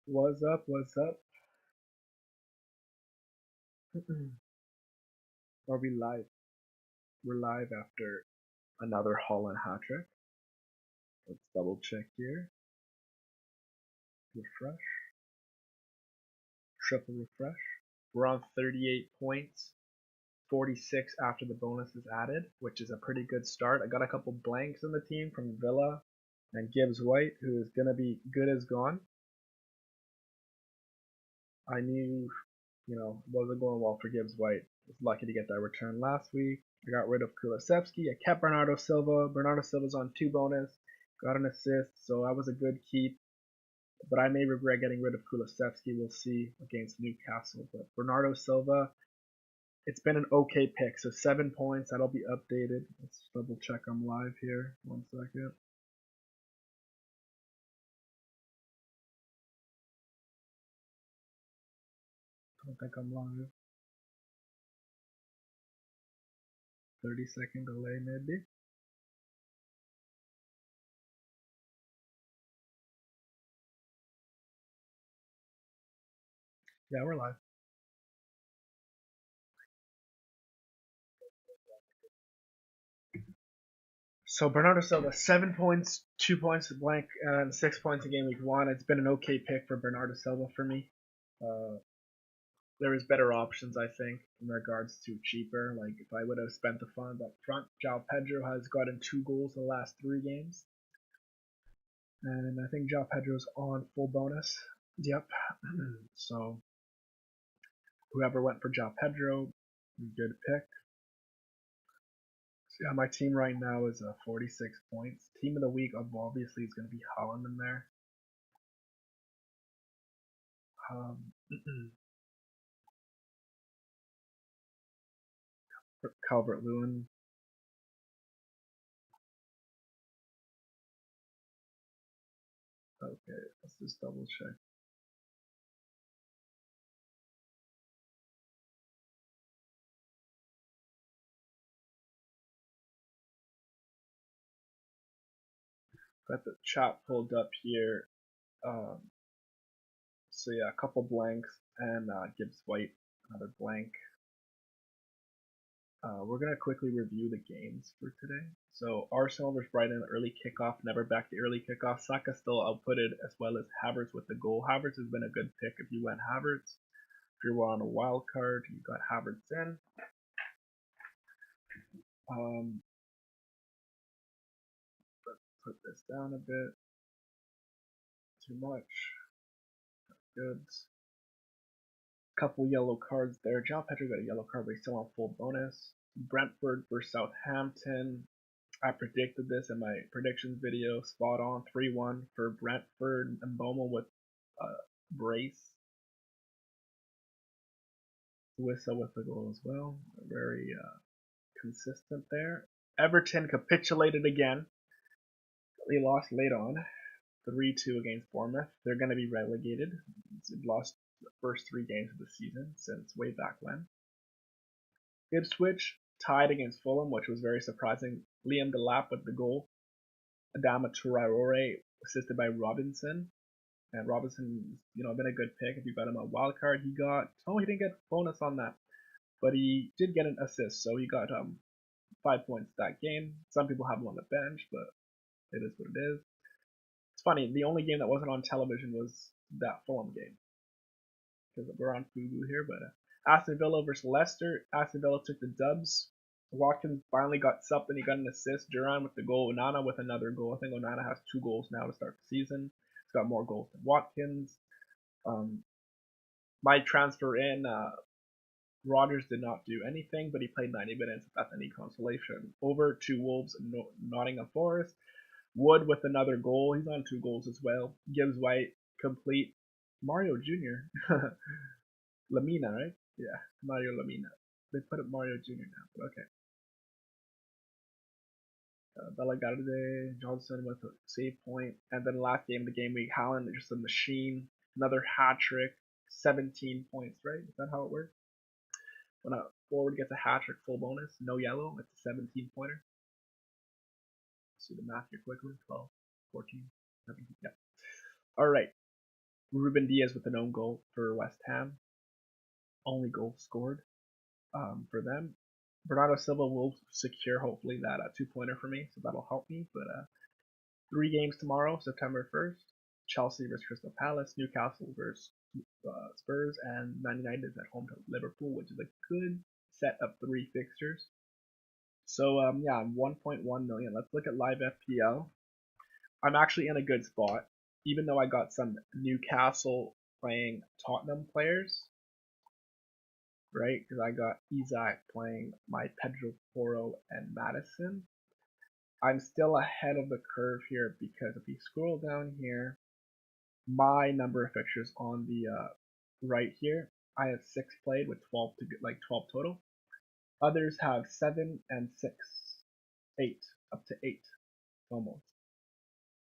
What's up? What's up? Are we live? We're live after another Holland hat trick. Let's double check here. Refresh. Triple refresh. We're on 38 points. 46 after the bonus is added, which is a pretty good start. I got a couple blanks in the team from Villa and Gibbs White, who is going to be good as gone. I knew, it wasn't going well for Gibbs White. Was lucky to get that return last week. I got rid of Kulusevski. I kept Bernardo Silva. Bernardo Silva's on 2 bonus. Got an assist, so that was a good keep. But I may regret getting rid of Kulusevski. We'll see against Newcastle. But Bernardo Silva, it's been an okay pick. So 7 points. That'll be updated. Let's double check I'm live here. 1 second. I don't think I'm live. 30-second delay maybe. Yeah, we're live. So Bernardo Silva, 7 points, 2 points to blank, and 6 points in game week 1. It's been an okay pick for Bernardo Silva for me. There is better options, I think, in regards to cheaper. Like if I would have spent the funds up front, João Pedro has gotten 2 goals in the last 3 games, and I think João Pedro's on full bonus. Yep. So whoever went for João Pedro, good pick. So yeah, my team right now is 46 points. Team of the week obviously is going to be Holland in there. Calvert-Lewin. Okay, let's just double check. Got the chat pulled up here. So yeah, a couple blanks and Gibbs White, another blank. We're gonna quickly review the games for today. So Arsenal versus Brighton, early kickoff, never back the early kickoff. Saka still outputted as well as Havertz with the goal. Havertz has been a good pick if you went Havertz. If you were on a wild card, you got Havertz in. Let's put this down a bit. Too much. Good. Couple yellow cards there. João Pedro got a yellow card, but he's still on full bonus. Brentford versus Southampton. I predicted this in my predictions video. Spot on. 3-1 for Brentford. And Mboma with brace. Wissa with the goal as well. Very consistent there. Everton capitulated again. They lost late on. 3-2 against Bournemouth. They're going to be relegated. They've lost the first 3 games of the season since way back when. Ipswich tied against Fulham, which was very surprising. Liam Delap with the goal. Adama Traore assisted by Robinson. And Robinson, been a good pick. If you got him a wild card, he didn't get bonus on that, but he did get an assist, so he got 5 points that game. Some people have him on the bench, but it is what it is. It's funny, the only game that wasn't on television was that Fulham game, because we're on Fubu here. But Aston Villa versus Leicester. Aston Villa took the dubs. Watkins finally got something. He got an assist. Duran with the goal. Onana with another goal. I think Onana has 2 goals now to start the season. He's got more goals than Watkins. My transfer in, Rodgers did not do anything, but he played 90 minutes. If that's any consolation. Over to Wolves and Nottingham Forest. Wood with another goal. He's on 2 goals as well. Gibbs White complete. Mario Jr. Lamina, right? Yeah, Mario Lamina. They put up Mario Jr. now, but okay. Bellegarde, Johnson with a save point, and then last game, the game week, Haaland just a machine. Another hat trick, 17 points, right? Is that how it works? When a forward gets a hat trick, full bonus, no yellow, it's a 17 pointer. Let's do the math here quickly. 12, 14, 17, yeah. All right. Ruben Diaz with an own goal for West Ham. Only goal scored for them. Bernardo Silva will secure hopefully that 2-pointer for me, so that'll help me. But 3 games tomorrow, September 1st. Chelsea versus Crystal Palace, Newcastle versus Spurs, and Man United is at home to Liverpool, which is a good set of 3 fixtures. So yeah, I'm 1.1 million. Let's look at live FPL. I'm actually in a good spot, even though I got some Newcastle playing Tottenham players, right? Because I got Isaac playing my Pedro Porro and Madison. I'm still ahead of the curve here because if you scroll down here, my number of fixtures on the right here, I have 6 played with 12 to like 12 total. Others have 7 and 6, 8, up to 8 almost.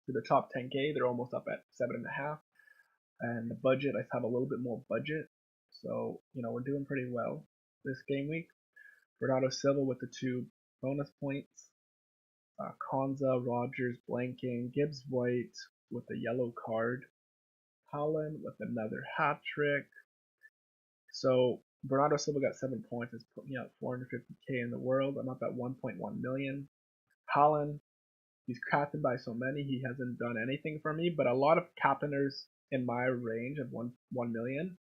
To the top 10k, they're almost up at 7.5. And the budget, I have a little bit more budget, so we're doing pretty well this game week. Bernardo Silva with the 2 bonus points. Konza, Rogers blanking, Gibbs White with a yellow card, Haaland with another hat trick. So Bernardo Silva got 7 points. It's put me up 450k in the world. I'm up at 1.1 million. Haaland, he's captained by so many. He hasn't done anything for me, but a lot of captainers in my range of 1 million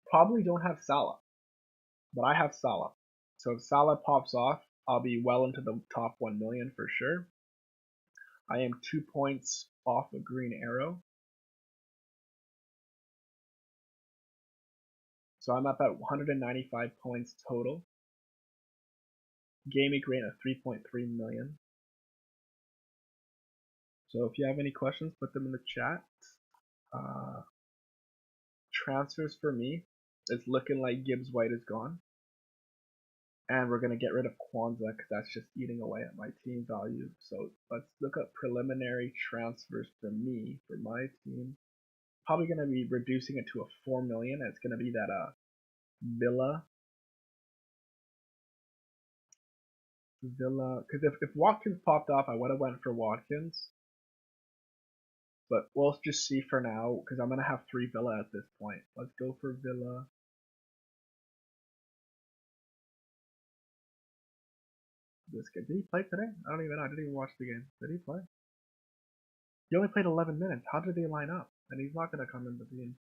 probably don't have Salah, but I have Salah. So if Salah pops off, I'll be well into the top 1 million for sure. I am 2 points off a green arrow. So I'm up at 195 points total. Gaming rate of 3.3 million. So if you have any questions, put them in the chat. Transfers for me, it's looking like Gibbs White is gone. And we're going to get rid of Kwanzaa because that's just eating away at my team value. So let's look at preliminary transfers for me, for my team. Probably going to be reducing it to a 4 million. It's going to be that Villa, because if Watkins popped off, I would have went for Watkins. But we'll just see for now, because I'm going to have 3 Villa at this point. Let's go for Villa. This guy, did he play today? I don't even know. I didn't even watch the game. Did he play? He only played 11 minutes. How did they line up? And he's not going to come in the team.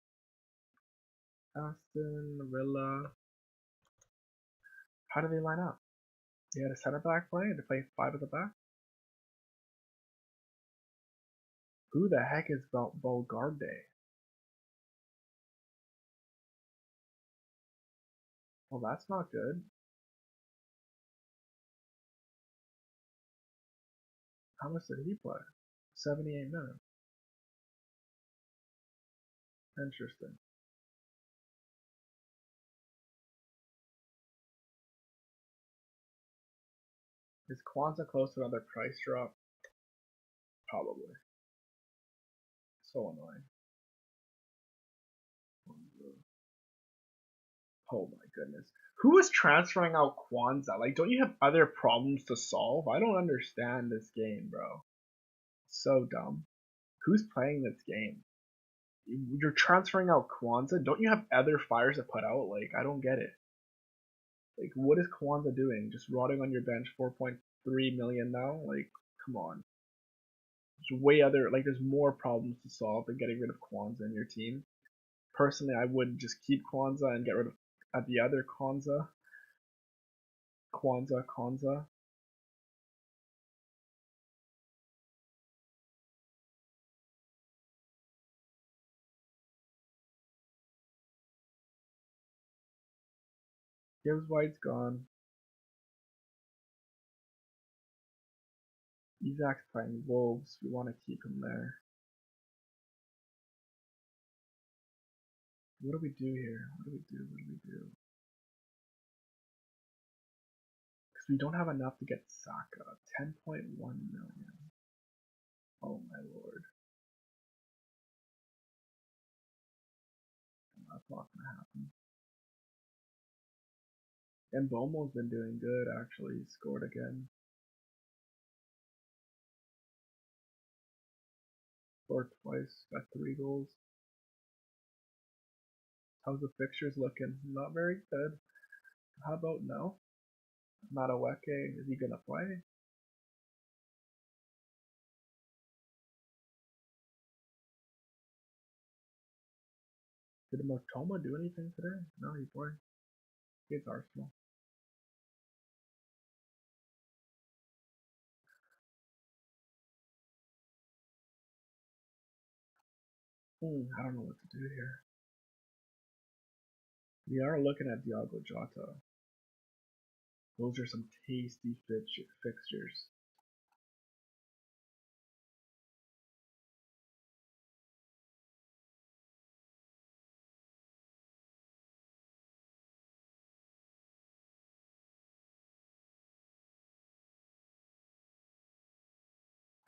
Aston Villa. How did they line up? He had a center back playing to play 5 at the back? Who the heck is Valgarde? Well, that's not good. How much did he play? 78 minutes. Interesting. Is Kwanzaa close to another price drop? Probably. So annoying. Oh my goodness. Who is transferring out Kwanzaa? Like, don't you have other problems to solve? I don't understand this game, bro. So dumb. Who's playing this game? You're transferring out Kwanzaa? Don't you have other fires to put out? Like, I don't get it. Like, what is Kwanzaa doing? Just rotting on your bench 4.3 million now? Like, come on. There's way other, like, there's more problems to solve than getting rid of Kwanzaa in your team. Personally, I would just keep Kwanzaa and get rid of the other Kwanzaa. Kwanzaa. Gibbs White's gone. Isaac's playing Wolves. We want to keep him there. What do we do here? What do we do? Because we don't have enough to get Saka. 10.1 million. Oh my lord. That's not gonna happen. And Bomo's been doing good actually. He scored again. Scored twice. Got 3 goals. How's the fixtures looking? Not very good. How about now? Mataweke, is he gonna play? Did Motoma do anything today? No, he's playing. It's Arsenal. I don't know what to do here. We are looking at Diogo Jota. Those are some tasty fixtures.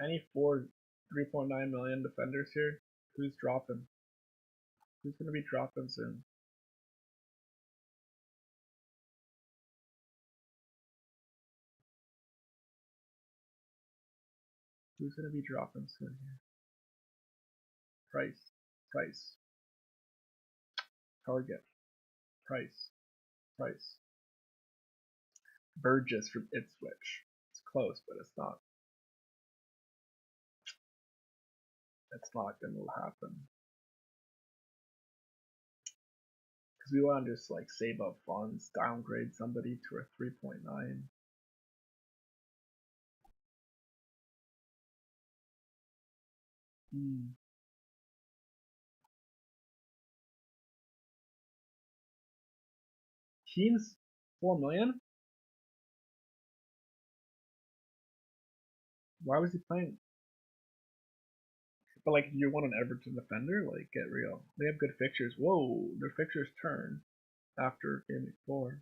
Any 3.9 million defenders here? Who's dropping? Who's gonna be dropping soon? Who's gonna be dropping soon here? Price. Target. Price. Burgess from Ipswich. It's close, but it's not. It's not gonna happen. Because we want to just like save up funds, downgrade somebody to a 3.9. Keane's 4 million? Why was he playing? But like, you want an Everton defender? Like, get real. They have good fixtures. Whoa, their fixtures turn after game week 4.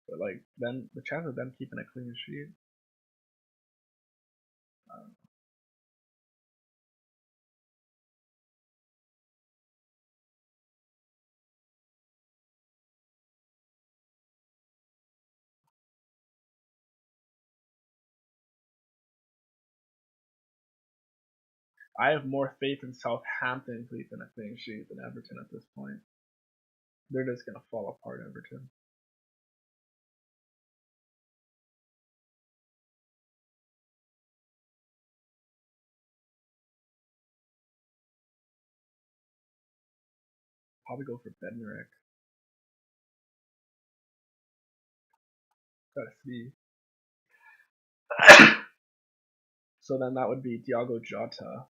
But like, then the chance of them keeping a clean sheet. I have more faith in Southampton keeping a clean sheet than Everton at this point. They're just gonna fall apart, Everton. Probably go for Bednarek. Gotta see. So then that would be Diogo Jota.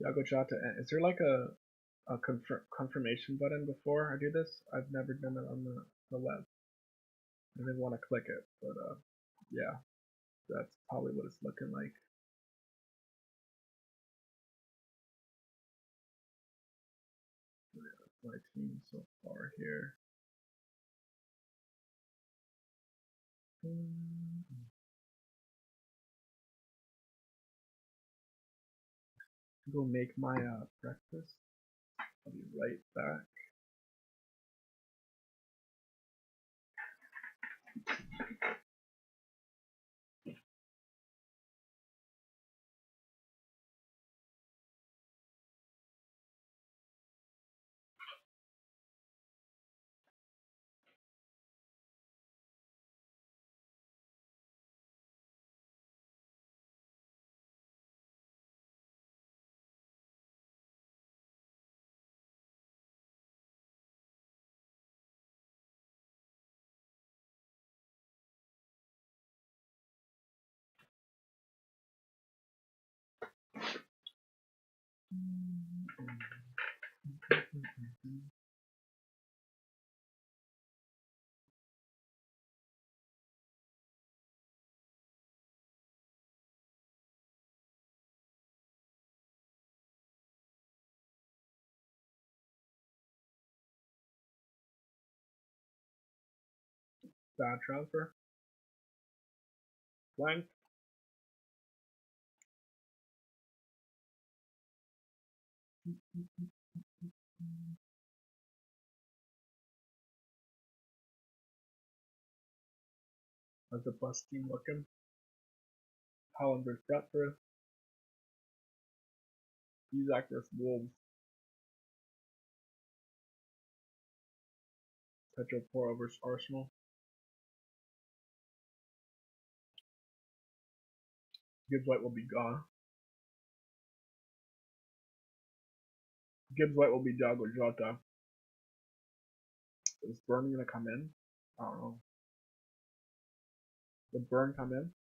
Diogo Jota. Is there like a confirmation button before I do this? I've never done it on the web. I didn't want to click it, but yeah, that's probably what it's looking like. My team so far here. Go make my breakfast. I'll be right back. Bad transfer. Blank. How's the bus team looking? Holland versus Brentford. Isaac versus Wolves. Pedro Porro versus Arsenal. Gibbs White will be gone. Gibbs White will be Diogo Jota. Is Burn gonna come in? I don't know. Did Burn come in?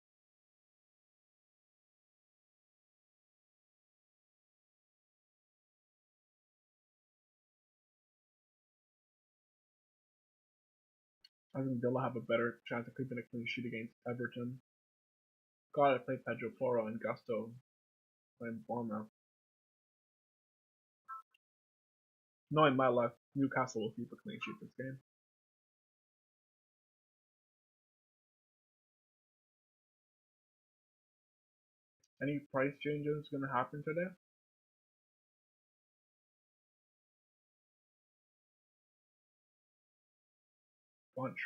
I think Villa have a better chance of keeping a clean sheet against Everton. Gotta play Pedro Porro and Gusto playing Bournemouth. Knowing my luck, Newcastle will keep a clean sheet this game. Any price changes gonna happen today? Bunch.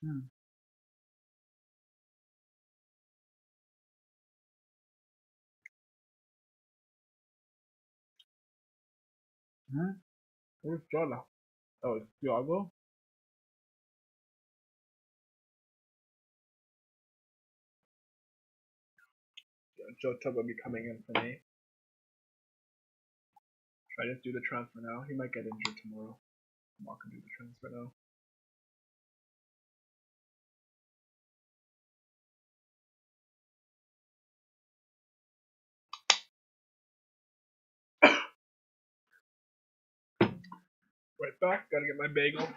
Hmm. Hmm? Where's Jota? Oh, it's Thiago? Yeah, Jota will be coming in for me. Should I just do the transfer now? He might get injured tomorrow. I'm not gonna do the transfer now. Right back, gotta get my bagel.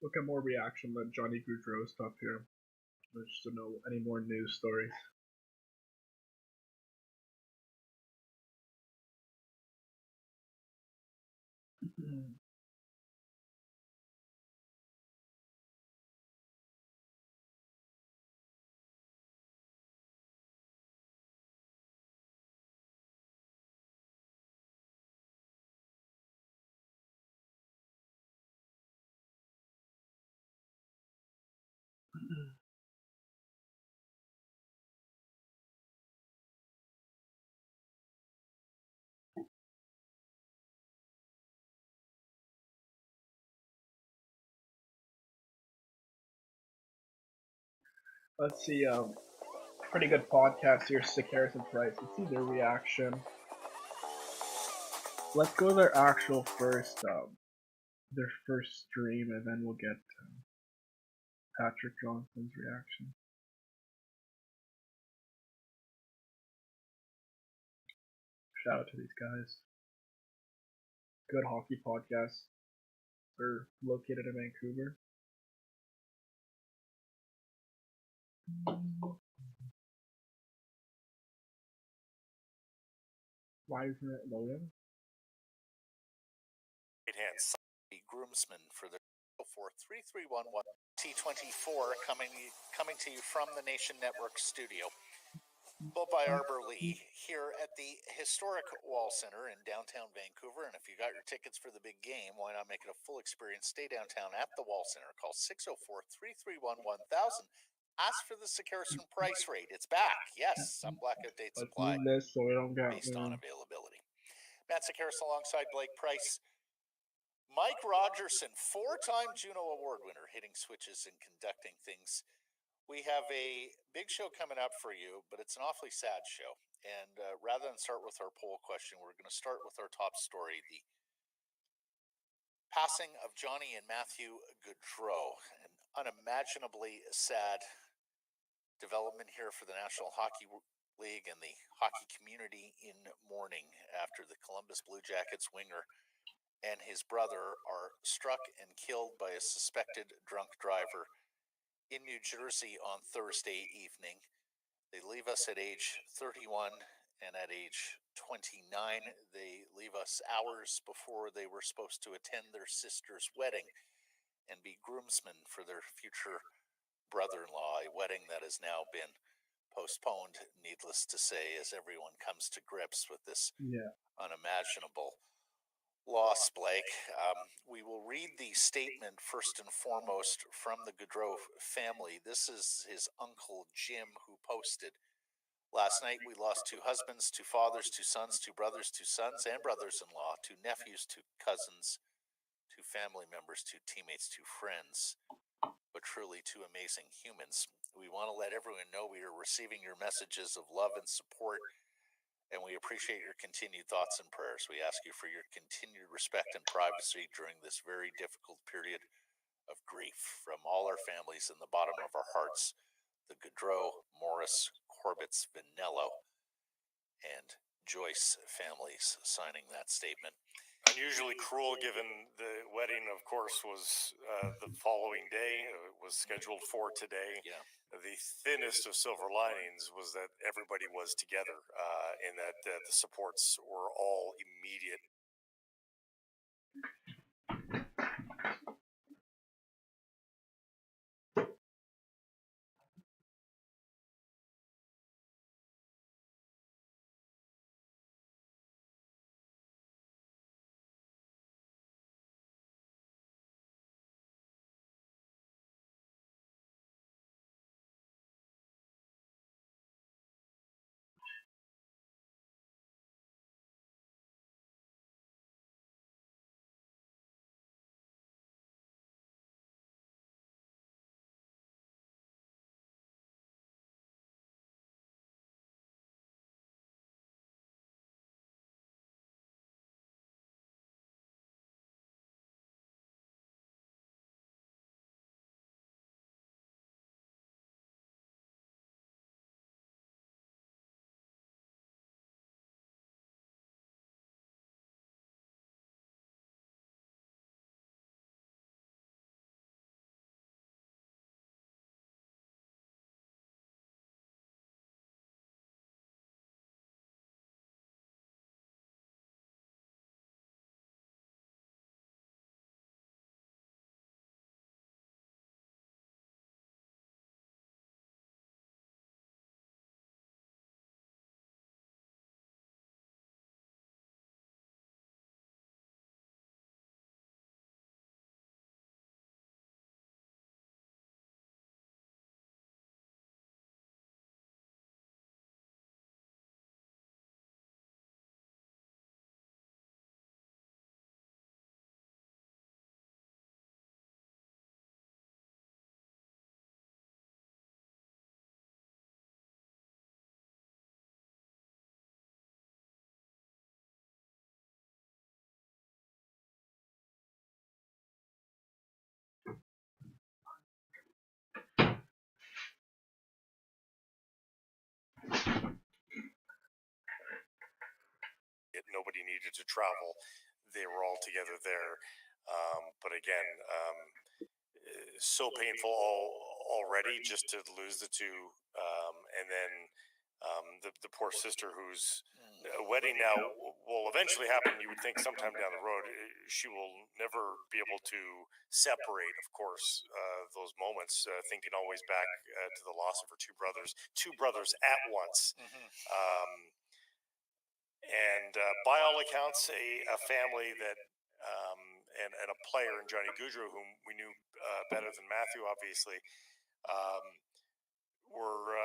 Look at more reaction than Johnny Goudreau stuff here. Just to know any more news stories. Let's see. Pretty good podcast here. Sakaris and Price. Let's see their reaction. Let's go to their actual their first stream, and then we'll get Patrick Johnson's reaction. Shout out to these guys. Good hockey podcast. They're located in Vancouver. Why isn't it loading? Right-hand side, groomsmen for the 4331 T24 coming to you from the Nation Network studio. Built by Arbor Lee here at the historic Wall Center in downtown Vancouver. And if you got your tickets for the big game, why not make it a full experience? Stay downtown at the Wall Center. Call 604-331-1000. Ask for the Sekerson price rate. It's back. Yes, some blackout dates apply this so we don't get based on availability. Matt Sekerson alongside Blake Price. Mike Rogerson, 4-time Juno Award winner, hitting switches and conducting things. We have a big show coming up for you, but it's an awfully sad show. And rather than start with our poll question, we're going to start with our top story, the passing of Johnny and Matthew Gaudreau. An unimaginably sad development here for the National Hockey League and the hockey community in mourning after the Columbus Blue Jackets winger and his brother are struck and killed by a suspected drunk driver in New Jersey on Thursday evening. They leave us at age 31 and at age 29. They leave us hours before they were supposed to attend their sister's wedding and be groomsmen for their future brother-in-law, a wedding that has now been postponed, needless to say, as everyone comes to grips with this unimaginable loss, Blake. We will read the statement first and foremost from the Gaudreau family. This is his uncle Jim who posted, "Last night we lost 2 husbands, 2 fathers, 2 sons, 2 brothers, 2 sons and brothers-in-law, 2 nephews, 2 cousins, 2 family members, 2 teammates, 2 friends, but truly 2 amazing humans. We want to let everyone know we are receiving your messages of love and support, and we appreciate your continued thoughts and prayers. We ask you for your continued respect and privacy during this very difficult period of grief. From all our families in the bottom of our hearts, the Gaudreau, Morris, Corbetts, Vanello, and Joyce families," signing that statement. Unusually cruel, given the wedding, of course, was the following day. It was scheduled for today. Yeah. The thinnest of silver linings was that everybody was together and that the supports were all immediate. nobody needed to travel. They were all together there. But again, so painful already just to lose the two, and then the poor sister whose wedding now will eventually happen. You would think sometime down the road. She will never be able to separate, of course, those moments, thinking always back to the loss of her two brothers at once. And by all accounts, a family that and a player in Johnny Gaudreau, whom we knew better than Matthew, obviously, were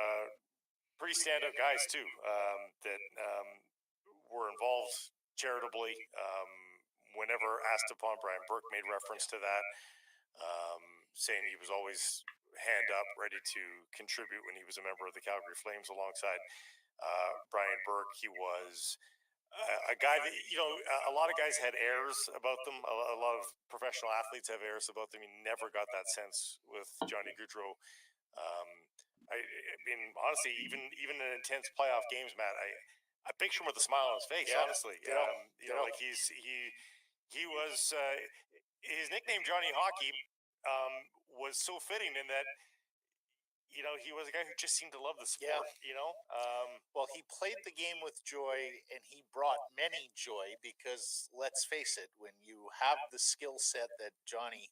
pretty standout guys too, that were involved charitably. Whenever asked upon, Brian Burke made reference to that, saying he was always hand up, ready to contribute when he was a member of the Calgary Flames alongside Brian Burke. He was a guy that, a lot of guys had airs about them. A lot of professional athletes have airs about them. He never got that sense with Johnny Gaudreau. I mean, honestly, even in intense playoff games, Matt, I picture him with a smile on his face. Yeah, honestly, like he was his nickname Johnny Hockey was so fitting in that. He was a guy who just seemed to love the sport. Yeah. Well, he played the game with joy, and he brought many joy because, let's face it, when you have the skill set that Johnny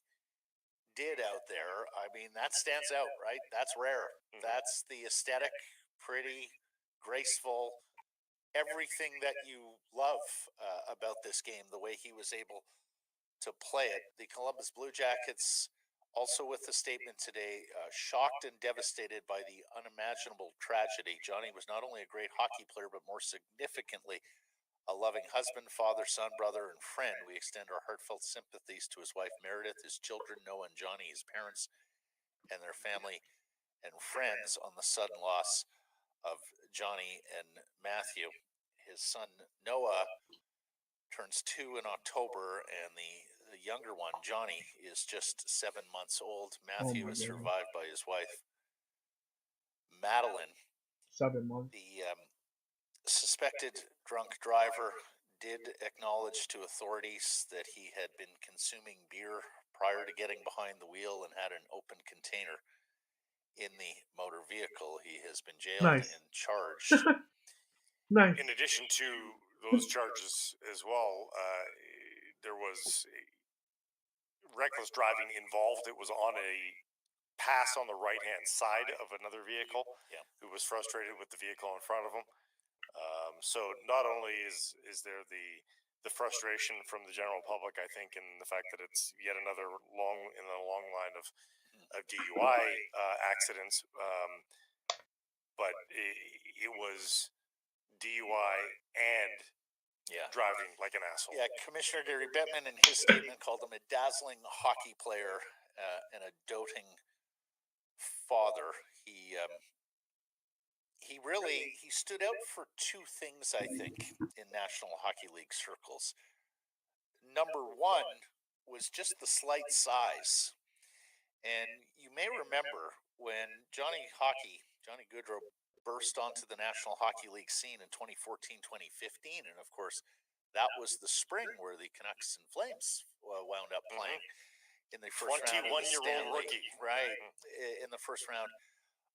did out there, I mean, that stands out, right? That's rare. Mm-hmm. That's the aesthetic, pretty, graceful, everything that you love about this game, the way he was able to play it. The Columbus Blue Jackets, also with the statement today, shocked and devastated by the unimaginable tragedy. Johnny was not only a great hockey player, but more significantly, a loving husband, father, son, brother, and friend. We extend our heartfelt sympathies to his wife, Meredith, his children, Noah and Johnny, his parents, and their family and friends on the sudden loss of Johnny and Matthew. His son, Noah, turns 2 in October, and the younger one, Johnny, is just 7 months old. Matthew is survived by his wife, Madeline. 7 months. The suspected drunk driver did acknowledge to authorities that he had been consuming beer prior to getting behind the wheel and had an open container in the motor vehicle. He has been jailed and charged. Nice. In addition to those charges as well, there was reckless driving involved. It was on a pass on the right-hand side of another vehicle, who was frustrated with the vehicle in front of him. So not only is there the frustration from the general public, I think, and the fact that it's yet another in the long line of DUI accidents, but it was DUI and driving like an asshole. Yeah, Commissioner Gary Bettman in his statement called him a dazzling hockey player and a doting father. He stood out for two things, I think, in National Hockey League circles. Number one was just the slight size. And you may remember when Johnny Gaudreau burst onto the National Hockey League scene in 2014-2015, and of course, that was the spring where the Canucks and Flames wound up playing in the first round of the Stanley, rookie. Right, in the first round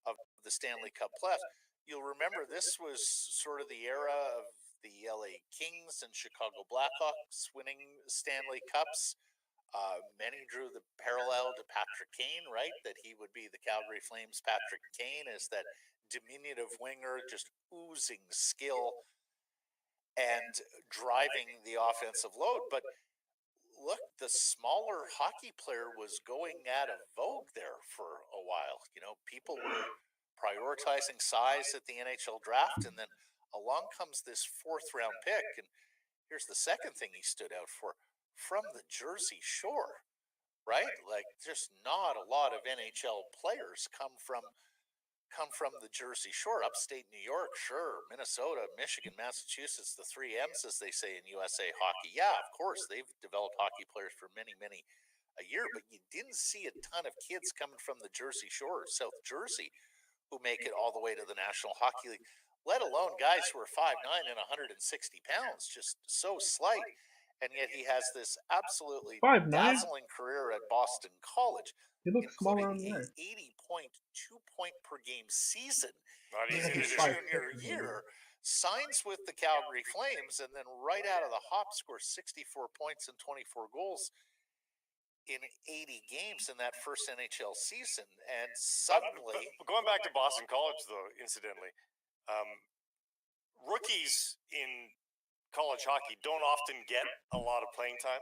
of the Stanley Cup playoffs. You'll remember this was sort of the era of the LA Kings and Chicago Blackhawks winning Stanley Cups. Many drew the parallel to Patrick Kane, right? That he would be the Calgary Flames' Patrick Kane, as that diminutive winger, just oozing skill and driving the offensive load. But look, the smaller hockey player was going out of vogue there for a while. People were prioritizing size at the NHL draft, and then along comes this fourth-round pick. And here's the second thing he stood out for: from the Jersey Shore, right? Like, just not a lot of NHL players come from the Jersey Shore. Upstate New York, sure. Minnesota, Michigan, Massachusetts, the 3Ms, as they say in USA hockey. Yeah, of course, they've developed hockey players for many, many a year, but you didn't see a ton of kids coming from the Jersey Shore, South Jersey, who make it all the way to the National Hockey League. let alone guys who are 5'9" and 160 pounds, just so slight. And yet he has this absolutely 5'9"? dazzling career at Boston College, He looks smaller including on a there. 80.2 point per game season Not in easy to his do. junior year, signs with the Calgary Flames, and then right out of the hop scores 64 points and 24 goals in 80 games in that first NHL season. And suddenly, but going back to Boston College, though, incidentally, rookies in college hockey don't often get a lot of playing time.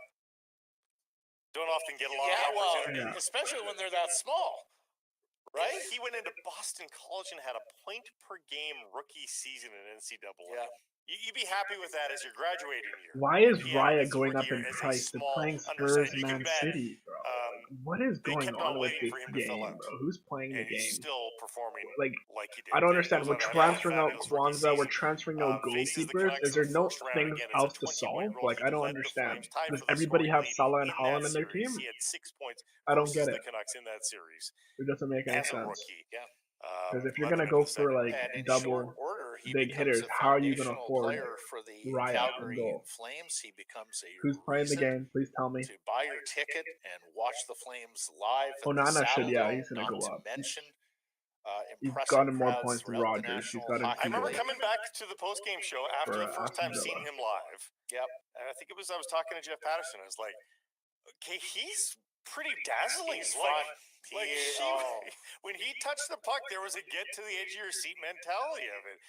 Don't often get a lot of opportunity. Especially when they're that small. Right? He went into Boston College and had a point per game rookie season in NCAA. Yeah. You'd be happy with that as your graduating year. Why is He had Raya his going up rookie in year as a price? They're small playing undersized. Spurs, You can Man bet, City, bro. What is they going kept on on with waiting this for him to fill game, out. bro? Who's playing the And he's game? still performing Like, he did. I don't And understand. goes We're on a transferring out fabulous rookie Kwanzaa. We're season. transferring out Faces the goalkeepers. Canucks Is in there the no first round. thing Again, it's a else to 21-year-old. solve? Like, He I don't led the understand. Flames, tied Does for the everybody scoring have lead Salah and in Haaland that in their series. team? He had 6 points I don't versus get the it. Canucks in that series It doesn't make any as a sense. rookie. Yeah. Because if you're Led gonna them into go the for second like round. And in double short order, he big becomes hitters, a how are you gonna foundational afford player for the Raya in Calgary goal? Flames. He becomes a Who's playing the reason game? Please tell me. to buy your ticket and watch the Flames live at the Onana should, Saddle yeah, Dome, he's gonna not go to up. mention He's impressive gotten more crowds points than throughout the Rogers. He's National gotten Hockey I remember League. coming back to the post-game show after the first time seeing him live. Yep. And I think I was talking to Jeff Patterson. I was like, okay, he's pretty dazzling. He's fun. When he touched the puck, there was a get to the edge of your seat mentality of it.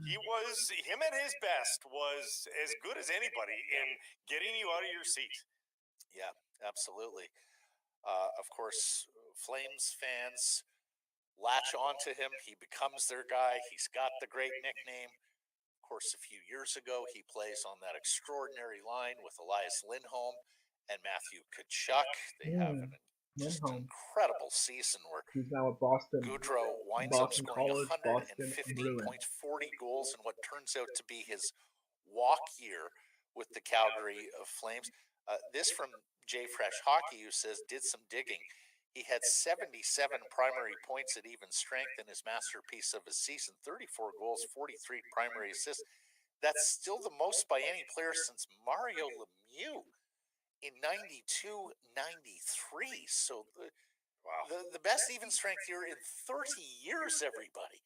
Him at his best was as good as anybody in getting you out of your seat. Yeah, absolutely. Of course, Flames fans latch onto him. He becomes their guy. He's got the great nickname. Of course, a few years ago, he plays on that extraordinary line with Elias Lindholm and Matthew Tkachuk. They have an just incredible season where he's now at Boston. Gaudreau winds Boston up scoring College, 150 Boston points, 40 goals in what turns out to be his walk year with the Calgary Flames. This from Jay Fresh Hockey, who says, did some digging. He had 77 primary points at even strength in his masterpiece of his season, 34 goals, 43 primary assists. That's still the most by any player since Mario Lemieux in 92-93. So the best even strength year in 30 years, everybody,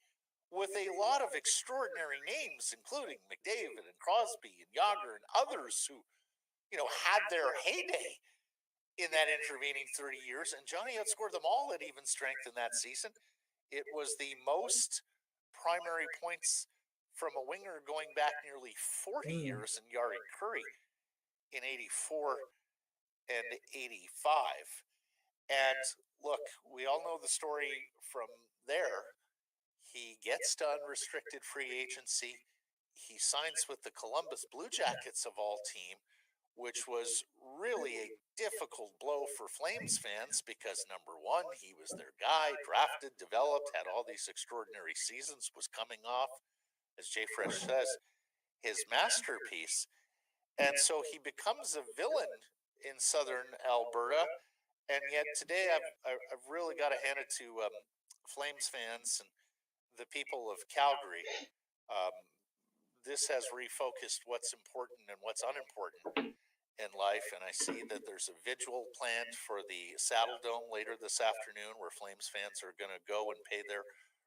with a lot of extraordinary names, including McDavid and Crosby and Yager and others who, had their heyday in that intervening 30 years. And Johnny outscored them all at even strength in that season. It was the most primary points from a winger going back nearly 40 years in Yari Curry in 84 and 85. And look, we all know the story from there. He gets to unrestricted free agency. He signs with the Columbus Blue Jackets of all team, which was really a difficult blow for Flames fans because, number one, he was their guy, drafted, developed, had all these extraordinary seasons, was coming off, as Jay Fresh says, his masterpiece. And so he becomes a villain in southern Alberta. And yet today I've really got to hand it to Flames fans and the people of Calgary. This has refocused what's important and what's unimportant in life, and I see that there's a vigil planned for the Saddle Dome later this afternoon where Flames fans are going to go and pay their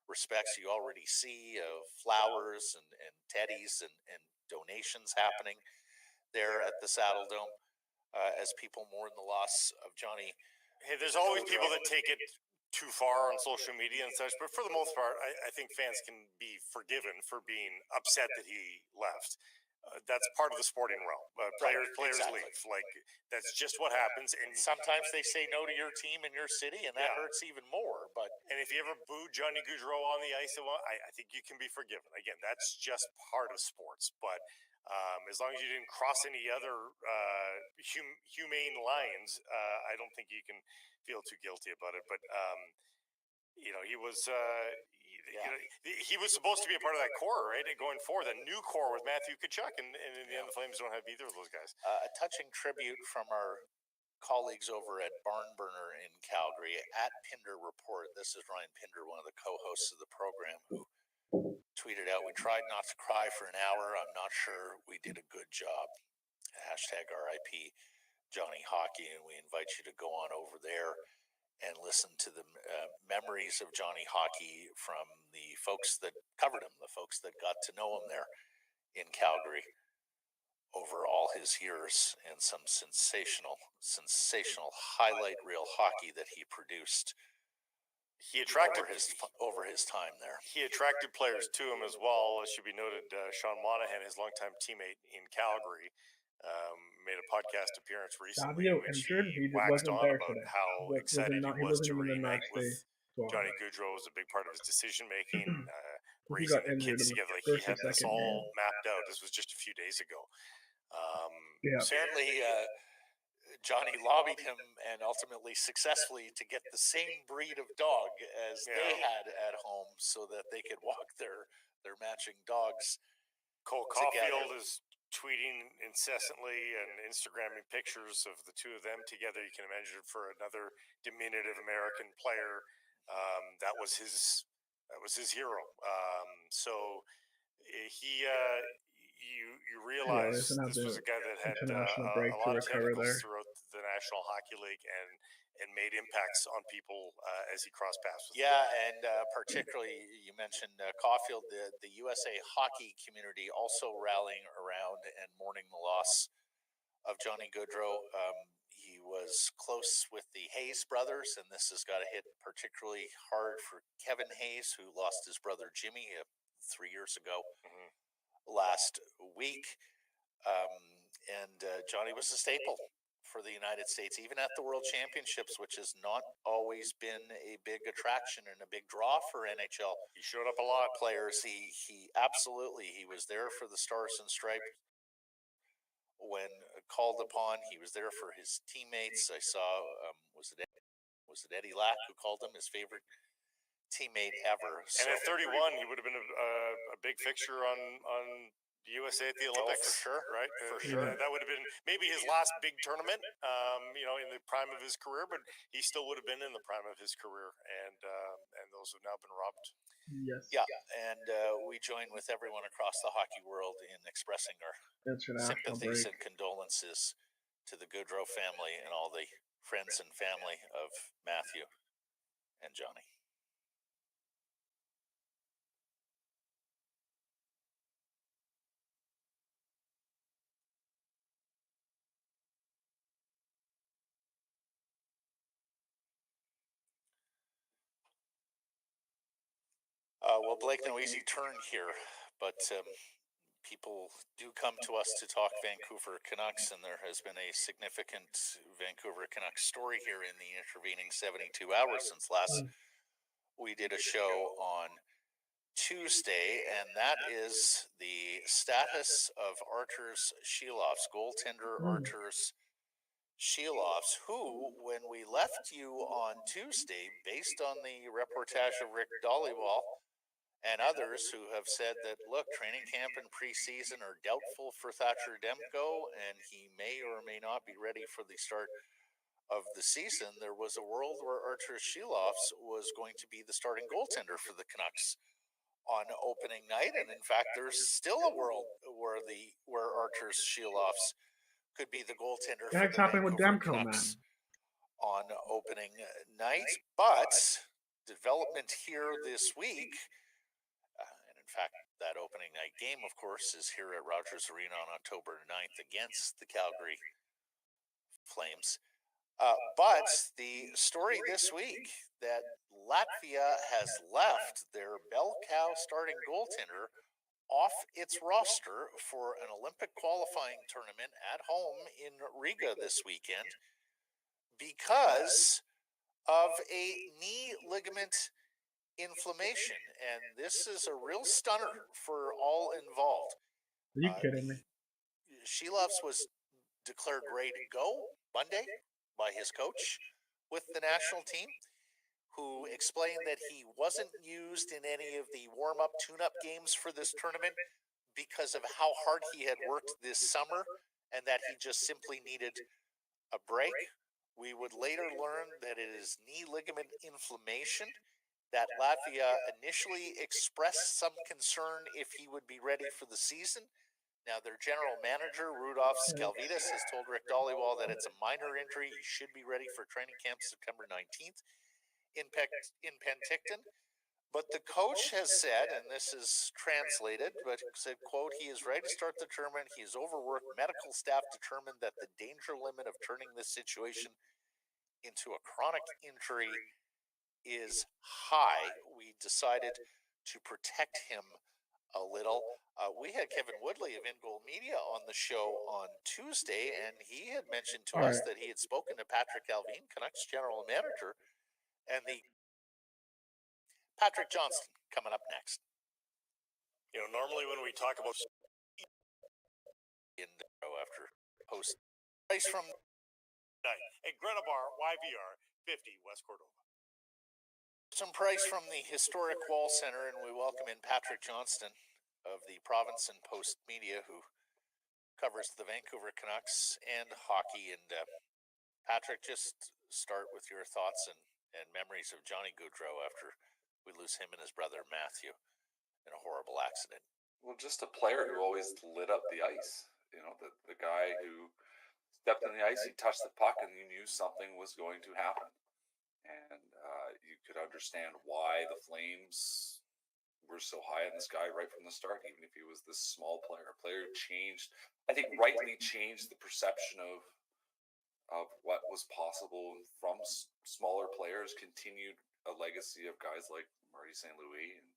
respects. You already see flowers and teddies and donations happening there at the Saddle Dome as people mourn the loss of Johnny. Hey, there's always people that take it too far on social media and such, but for the most part, I think fans can be forgiven for being upset that he left. That's part of the sporting realm. Players leave. Like, that's just what happens. And sometimes they say no to your team in your city, and that hurts even more. And if you ever boo Johnny Gaudreau on the ice, I think you can be forgiven. Again, that's just part of sports. But as long as you didn't cross any other humane lines, I don't think you can feel too guilty about it. But he was he was supposed to be a part of that core, right? And going forward, that new core with Matthew Tkachuk, and in the end, the Flames don't have either of those guys. A touching tribute from our colleagues over at Barnburner in Calgary at Pinder Report. This is Ryan Pinder, one of the co-hosts of the program, who tweeted out, "We tried not to cry for an hour. I'm not sure we did a good job. Hashtag RIP Johnny Hockey." And we invite you to go on over there and listen to the memories of Johnny Hockey from the folks that covered him, the folks that got to know him there in Calgary over all his years, and some sensational highlight reel hockey that he produced. He attracted over his time there. He attracted players to him as well. It should be noted, Sean Monahan, his longtime teammate in Calgary, made a podcast appearance recently in which he waxed on about how excited he was to reunite with Johnny Gaudreau. Was a big part of his decision making, raising the kids together. Like, he had this all mapped out. This was just a few days ago. Apparently, Johnny lobbied him and ultimately successfully to get the same breed of dog as they had at home so that they could walk their matching dogs. Cole Caulfield is tweeting incessantly and Instagramming pictures of the two of them together. You can imagine, for another diminutive American player, that was his hero. So he you realize this was a guy that had a lot of tentacles throughout the National Hockey League and made impacts on people as he crossed paths with them. And particularly you mentioned Caulfield, the USA hockey community also rallying around and mourning the loss of Johnny Gaudreau. He was close with the Hayes brothers, and this has got to hit particularly hard for Kevin Hayes, who lost his brother Jimmy 3 years ago. Last week, and Johnny was a staple for the United States, even at the World Championships, which has not always been a big attraction and a big draw for NHL. He showed up a lot. Players, he absolutely, he was there for the Stars and Stripes when called upon. He was there for his teammates. I saw, was it Eddie Lack who called him his favorite teammate ever? And at 31, he would have been a big fixture on the USA at the Olympics. For sure, right? For sure. That would have been maybe his last big tournament, in the prime of his career, but he still would have been in the prime of his career, and those have now been robbed. Yes. Yeah, and we join with everyone across the hockey world in expressing our sympathies and condolences to the Gaudreau family and all the friends and family of Matthew and Johnny. Well, Blake, no easy turn here, but people do come to us to talk Vancouver Canucks, and there has been a significant Vancouver Canucks story here in the intervening 72 hours since last we did a show on Tuesday, and that is the status of Arturs Sheeloff's goaltender, Arturs Sheeloff's, who, when we left you on Tuesday, based on the reportage of Rick Dollywall and others who have said that, look, training camp and preseason are doubtful for Thatcher Demko, and he may or may not be ready for the start of the season, there was a world where Arturs Sheeloff's was going to be the starting goaltender for the Canucks on opening night, and in fact, there's still a world where Arturs Sheeloff's could be the goaltender for the Vancouver Canucks on opening night. But development here this week, and in fact, that opening night game, of course, is here at Rogers Arena on October 9th against the Calgary Flames. But the story this week that Latvia has left their bell cow starting goaltender off its roster for an Olympic qualifying tournament at home in Riga this weekend because of a knee ligament inflammation. And this is a real stunner for all involved. Are you kidding me? Sheeloff's was declared ready to go Monday by his coach with the national team, who explained that he wasn't used in any of the warm-up, tune-up games for this tournament because of how hard he had worked this summer and that he just simply needed a break. We would later learn that it is knee ligament inflammation that Latvia initially expressed some concern if he would be ready for the season. Now, their general manager, Rudolf Skalvitas, has told Rick Dhaliwal that it's a minor injury. He should be ready for training camp September 19th in Penticton. But the coach has said, and this is translated, but said, quote, he is ready to start the tournament. He is overworked. Medical staff determined that the danger limit of turning this situation into a chronic injury is high. We decided to protect him a little. We had Kevin Woodley of InGoal Media on the show on Tuesday, and he had mentioned to us that he had spoken to Patrick Alvin, Canucks general manager, and the Patrick Johnston coming up next. Normally when we talk about after post price from at Grenoble YVR 50 West Cordova. Some price from the historic Wall Center, and we welcome in Patrick Johnston of the Province and Post Media, who covers the Vancouver Canucks and hockey. And Patrick, just start with your thoughts and memories of Johnny Gaudreau after we lose him and his brother Matthew in a horrible accident. Well, just a player who always lit up the ice. The guy who stepped on the ice, he touched the puck, and you knew something was going to happen. And you could understand why the Flames were so high in this guy right from the start, even if he was this small player. A player who changed, I think rightly changed the perception of what was possible from smaller players, continued a legacy of guys like Marty St. Louis, and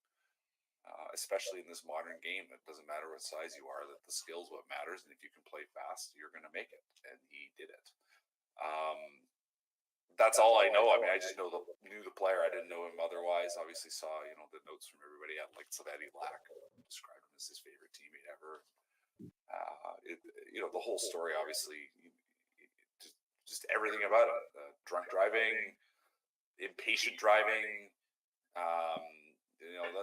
especially in this modern game, it doesn't matter what size you are, that the skill's what matters, and if you can play fast, you're going to make it, and he did it. That's all I know. I mean, I just knew the player. I didn't know him otherwise. Obviously saw, the notes from everybody at like Savati Lack described him as his favorite teammate ever. The whole story, obviously, just everything about it. Drunk driving, impatient driving,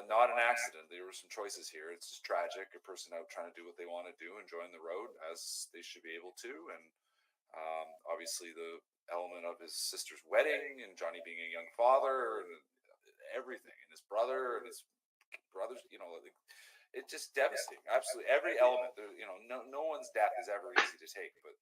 not an accident. There were some choices here. It's just tragic. A person out trying to do what they want to do, enjoying the road as they should be able to. And obviously the element of his sister's wedding and Johnny being a young father and everything, and his brother and his brothers, it's just devastating. Absolutely every element. No one's death is ever easy to take, but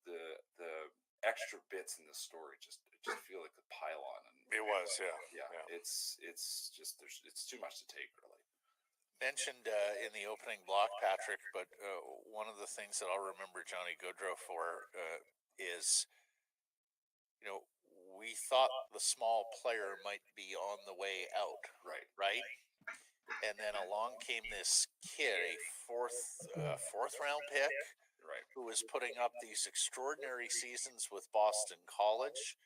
the extra bits in this story just feel like the pile-on. And it was, yeah. It's too much to take, really. Mentioned in the opening block, Patrick, but one of the things that I'll remember Johnny Gaudreau for is, we thought the small player might be on the way out, right? And then along came this kid, a fourth round pick, who was putting up these extraordinary seasons with Boston College.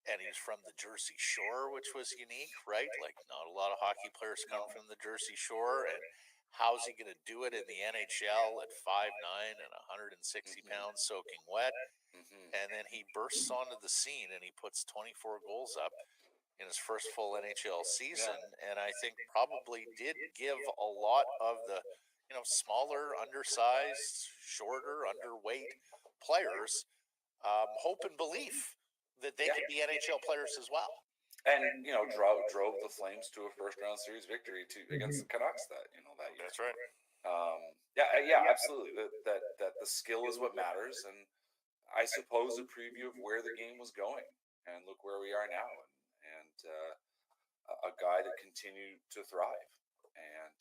And he's from the Jersey Shore, which was unique, right? Like, not a lot of hockey players come from the Jersey Shore. And how's he going to do it in the NHL at 5'9" and 160 pounds soaking wet? And then he bursts onto the scene and he puts 24 goals up in his first full NHL season. And I think probably did give a lot of the, smaller, undersized, shorter, underweight players hope and belief that they could be NHL players as well. And drove the Flames to a first-round series victory against the Canucks that year. That's right. Absolutely. That the skill is what matters, and I suppose a preview of where the game was going, and look where we are now, and a guy that continued to thrive, and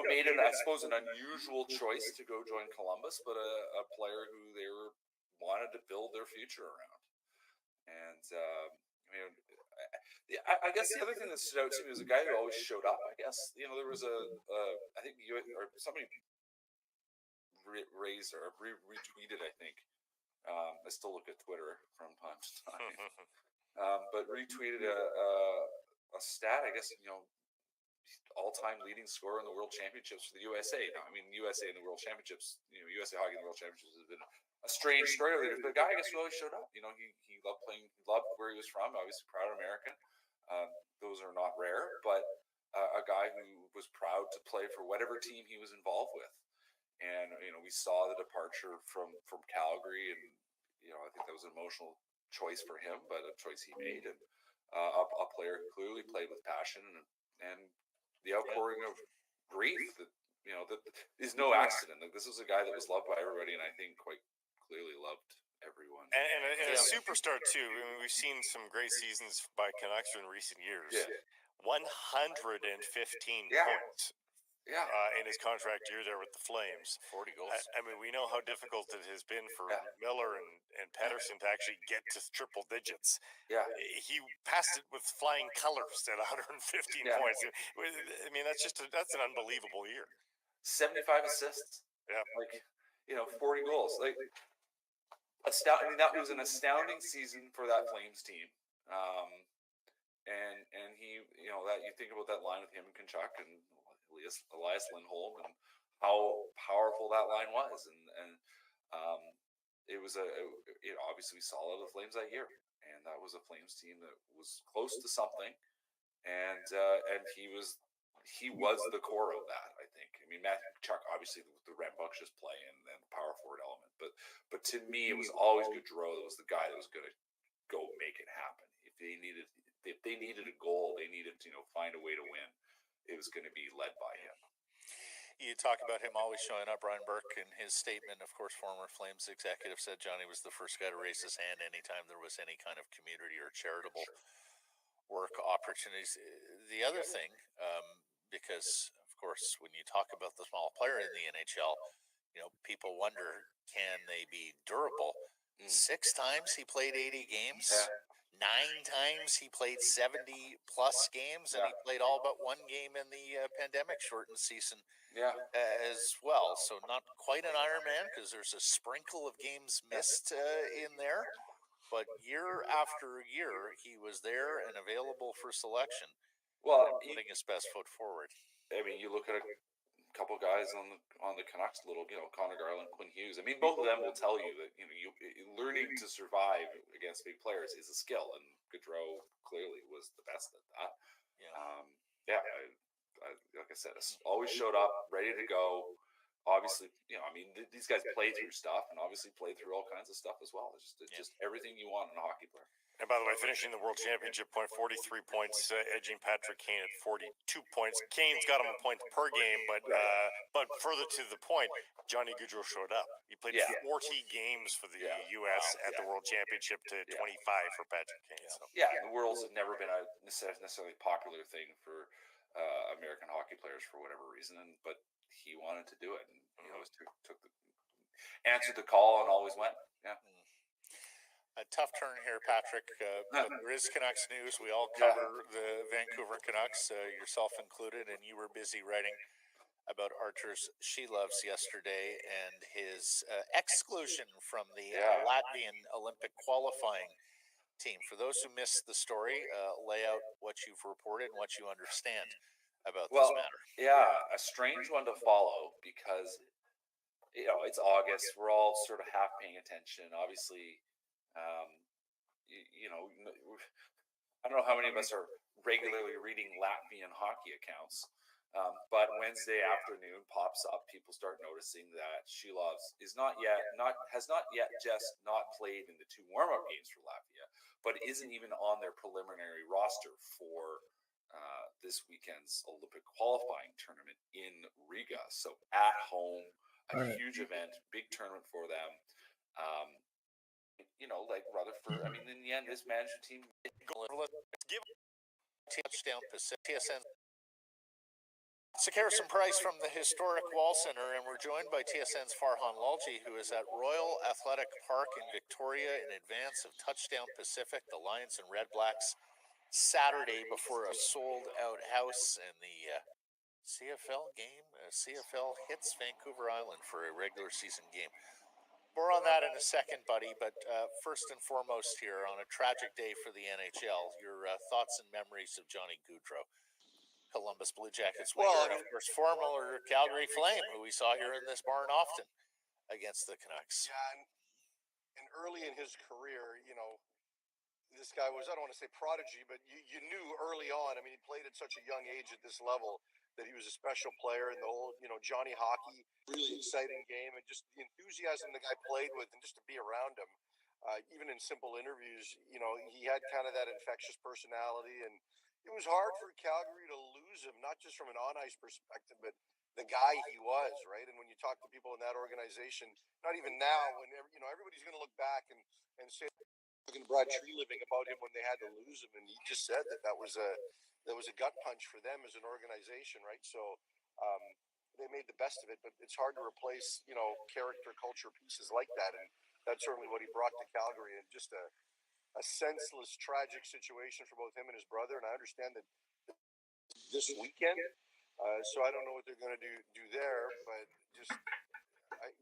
made an unusual choice to go join Columbus, but a player who they wanted to build their future around, and I guess the other thing that stood out to me was a guy who always showed up. I guess there was I think somebody raised or retweeted. I think I still look at Twitter from time to time, but retweeted a stat. I guess all-time leading scorer in the World Championships for the USA. Now, I mean, USA in the World Championships. USA hockey in the World Championships has been a strange story over the years, but a guy I guess who always showed up. He loved playing, he loved where he was from. Obviously, proud American. Those are not rare, but a guy who was proud to play for whatever team he was involved with. And we saw the departure from Calgary, and I think that was an emotional choice for him, but a choice he made. And a player who clearly played with passion, and the outpouring of grief that that is no accident. Like, this was a guy that was loved by everybody, and I think quite clearly loved everyone. And a superstar too. I mean, we've seen some great seasons by Canucks in recent years. Yeah. 115 Yeah. points. Yeah. In his contract year there with the Flames. 40 goals. I mean, we know how difficult it has been for Miller and Pettersson to actually get to triple digits. Yeah. He passed it with flying colors at 115 points. I mean, that's an unbelievable year. 75 assists. Yeah. Like, 40 goals. Like, I mean, that was an astounding season for that Flames team. And he, that you think about that line with him and Tkachuk and Elias Lindholm, and how powerful that line was, and it was obviously we saw the Flames that year, and that was a Flames team that was close to something, and he was the core of that. I think. I mean, Matthew Tkachuk, obviously the rambunctious play and the power forward element, but to me it was always Gaudreau that was the guy that was going to go make it happen. If they needed a goal, they needed to find a way to win. It was going to be led by him. You talk about him always showing up. Brian Burke, in his statement, of course, former Flames executive, said Johnny was the first guy to raise his hand anytime there was any kind of community or charitable work opportunities. The other thing, because, of course, when you talk about the small player in the NHL, people wonder, can they be durable? 6 times he played 80 games. Yeah. 9 times he played 70-plus games, and he played all but 1 game in the pandemic-shortened season as well. So not quite an Iron Man, because there's a sprinkle of games missed in there. But year after year, he was there and available for selection. Well, putting his best foot forward. I mean, you look at a couple guys on the Canucks, Connor Garland, Quinn Hughes. I mean, both of them will tell you that you learning to survive against big players is a skill, and Gaudreau clearly was the best at that. Yeah. I like I said, always showed up ready to go. Obviously, I mean, these guys play through stuff, and obviously play through all kinds of stuff as well. It's just everything you want in a hockey player. And by the way, finishing the World Championship point, 43 points, edging Patrick Kane at 42 points. Kane's got him a point per game, but further to the point, Johnny Gaudreau showed up. He played 40 games for the U.S. at the World Championship to 25 for Patrick Kane. So. Yeah, the Worlds have never been a necessarily popular thing for American hockey players for whatever reason, but he wanted to do it, and answered the call and always went. Yeah. A tough turn here, Patrick. But there is Canucks news. We all cover the Vancouver Canucks, yourself included, and you were busy writing about Arturs Sheelovs yesterday and his exclusion from the Latvian Olympic qualifying team. For those who missed the story, lay out what you've reported and what you understand about this matter. Yeah, a strange one to follow because, it's August. We're all sort of half paying attention. Obviously, I don't know how many of us are regularly reading Latvian hockey accounts, but Wednesday afternoon pops up. People start noticing that Sheelovs has not yet just not played in the 2 warm-up games for Latvia, but isn't even on their preliminary roster for this weekend's Olympic qualifying tournament in Riga. So at home, a huge event, big tournament for them. Like Rutherford. I mean, in the end, this management team give touchdown Pacific TSN. Harrison Price from the historic Wall Center, and we're joined by TSN's Farhan Lalji, who is at Royal Athletic Park in Victoria in advance of Touchdown Pacific, the Lions and Red Blacks, Saturday before a sold-out house, and the CFL game. CFL hits Vancouver Island for a regular season game. More on that in a second, buddy, but first and foremost here, on a tragic day for the NHL, your thoughts and memories of Johnny Gaudreau, Columbus Blue Jackets winger, and of course former Calgary Flame, who we saw here in this barn often against the Canucks. Yeah, and early in his career, this guy was, I don't want to say prodigy, but you knew early on, I mean, he played at such a young age at this level that he was a special player, and the whole, Johnny hockey, really exciting game, and just the enthusiasm the guy played with, and just to be around him. even in simple interviews, he had kind of that infectious personality, and it was hard for Calgary to lose him, not just from an on-ice perspective, but the guy he was, right? And when you talk to people in that organization, not even now, when everybody's going to look back and say Brad Tree living about him when they had to lose him, and he just said that was a gut punch for them as an organization, right? So they made the best of it, but it's hard to replace character, culture pieces like that, and that's certainly what he brought to Calgary, and just a senseless, tragic situation for both him and his brother. And I understand that this weekend, so I don't know what they're going to do there, but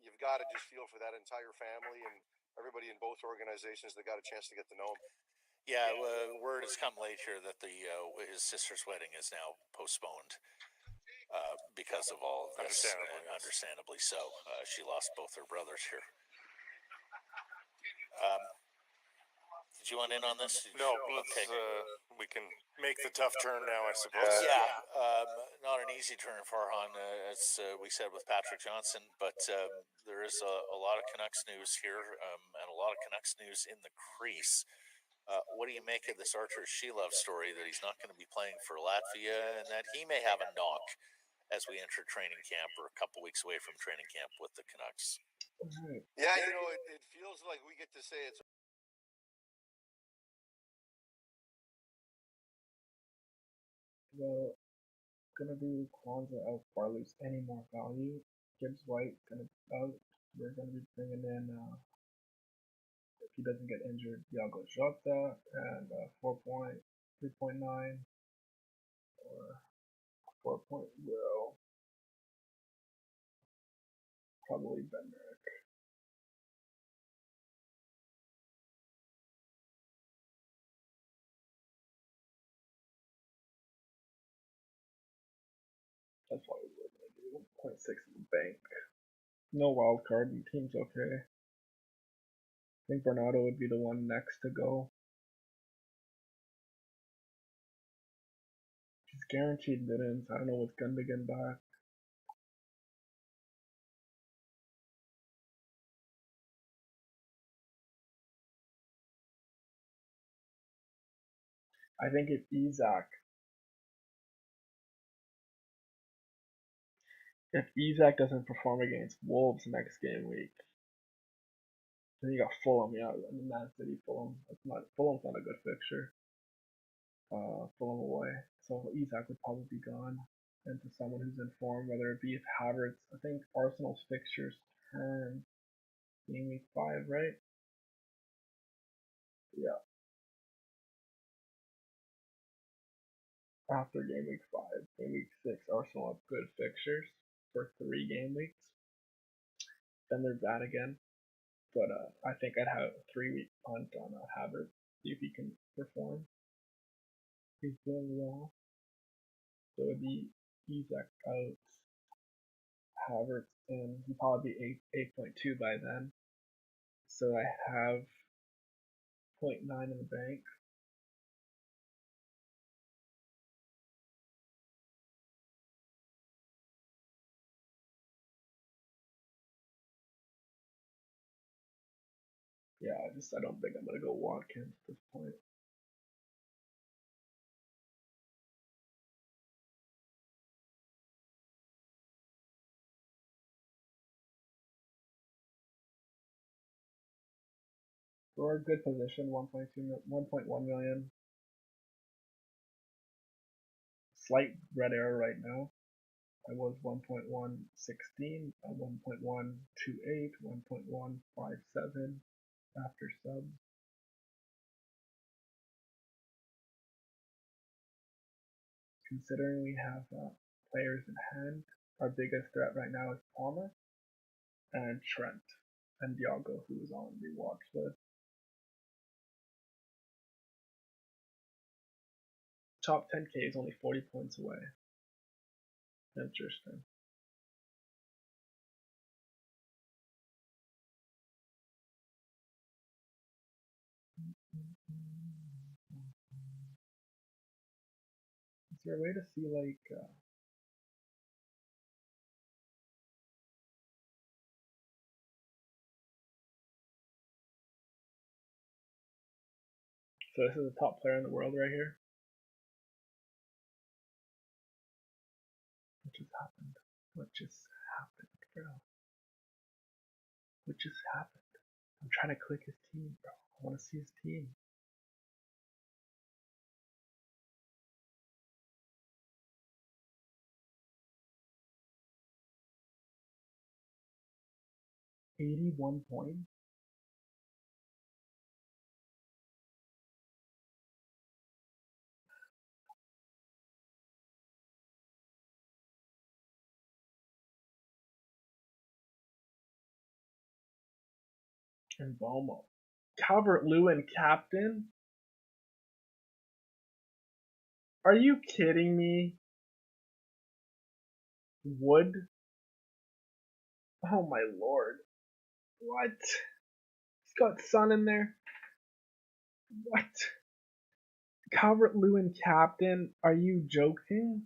you've got to just feel for that entire family and everybody in both organizations that got a chance to get to know him. Yeah, word has come late here that his sister's wedding is now postponed because of all of this. Understandably so. She lost both her brothers here. Did you want in on this? No, let's. We can make the tough turn now, I suppose. Yeah, not an easy turn, Farhan, as we said with Patrick Johnson, but there is a lot of Canucks news here, and a lot of Canucks news in the crease. What do you make of this Artur Sheesh story that he's not going to be playing for Latvia, and that he may have a knock as we enter training camp, or a couple weeks away from training camp with the Canucks? Yeah, it feels like we get to say it's Well, gonna do Kwanzaa out far lose any more value. Gibbs White gonna be out. We're gonna be bringing in, if he doesn't get injured, Yago Jota and 3.9 or 4.0. Probably Benrick. That's what we're gonna do. 1.6 in the bank. No wild card, and the team's okay. I think Bernardo would be the one next to go. He's guaranteed minutes. I don't know with Gundogan back. I think if Isak doesn't perform against Wolves next game week, then you got Fulham, and Man City, Fulham's not a good fixture. Fulham away, so Isak would probably be gone. And to someone who's in form, whether it be if Havertz, I think Arsenal's fixtures turn game week 5, right? Yeah. After game week 5, game week 6, Arsenal have good fixtures for 3 game weeks. Then they're bad again. But I think I'd have a 3-week punt on Havertz, see if he can perform. He's doing well. So it'd be Isak out, Havertz in. He'd probably be 8.2 by then. So I have 0.9 in the bank. Yeah, I don't think I'm gonna go Watkins at this point. We're in a good position, 1.1 million. Slight red arrow right now. I was 1.116, 1.128, 1.157 after subs. Considering we have players in hand, our biggest threat right now is Palmer and Trent and Diogo, who is on the watch list. Top 10k is only 40 points away. Interesting. Is there a way to see like So this is the top player in the world right here. What just happened? What just happened, bro? What just happened? I'm trying to click his team, bro. I want to see his team. $81 points. And Bomo. Calvert-Lewin captain? Are you kidding me? Wood? Oh my lord. What? He's got Son in there. What? Calvert-Lewin captain? Are you joking?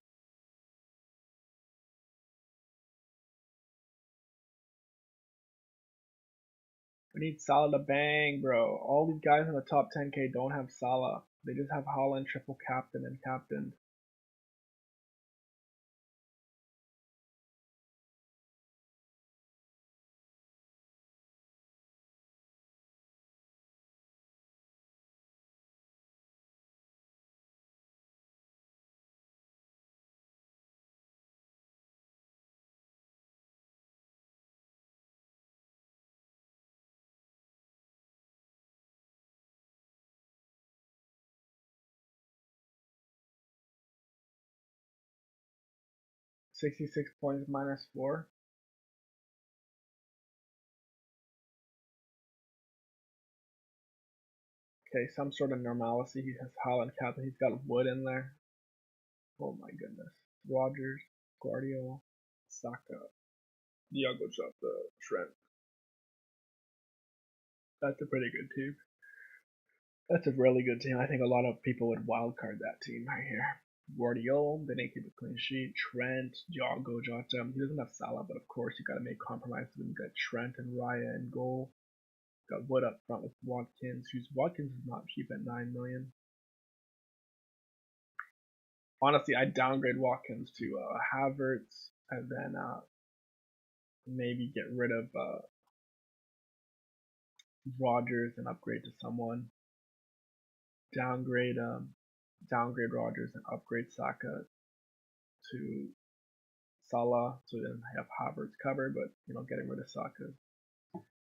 We need Salah to bang, bro. All these guys in the top 10k don't have Salah. They just have Haaland triple captain and captain. $66 points minus 4. Okay, some sort of normalcy. He has Haaland captain. He's got Wood in there. Oh my goodness. Rogers, Guardiola, Saka, Thiago Jota, Trent. That's a pretty good team. That's a really good team. I think a lot of people would wildcard that team right here. Guardiola, they didn't keep a clean sheet. Trent, Thiago Jota. He doesn't have Salah, but of course you got to make compromises. You got Trent and Raya in goal. Got Wood up front with Watkins, Watkins is not cheap at $9 million. Honestly, I'd downgrade Watkins to Havertz, and then maybe get rid of Rogers and upgrade to someone. Downgrade Rogers and upgrade Saka to Salah, so then have Havertz covered. But getting rid of Saka,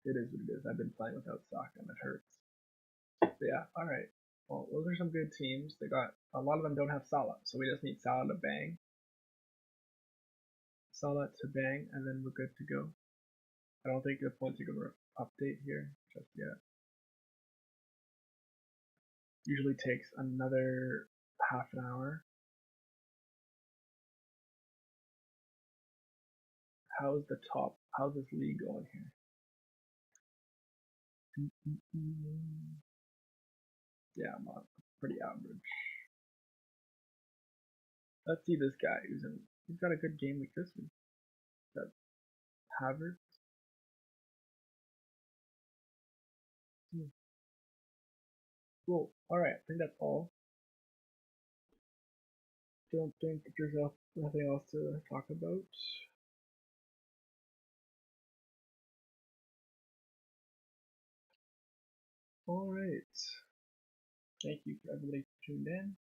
it is what it is. I've been playing without Saka and it hurts. But yeah, all right. Well, those are some good teams. They got a lot of them don't have Salah, so we just need Salah to bang. Salah to bang, and then we're good to go. I don't think the points are gonna update here just yet. Usually takes another half an hour. How's this league going here? Yeah, I'm pretty average. Let's see this guy he's got a good game week this week. Got Havertz. Cool. Alright, I think that's all. Don't think there's nothing else to talk about. Alright. Thank you for everybody who tuned in.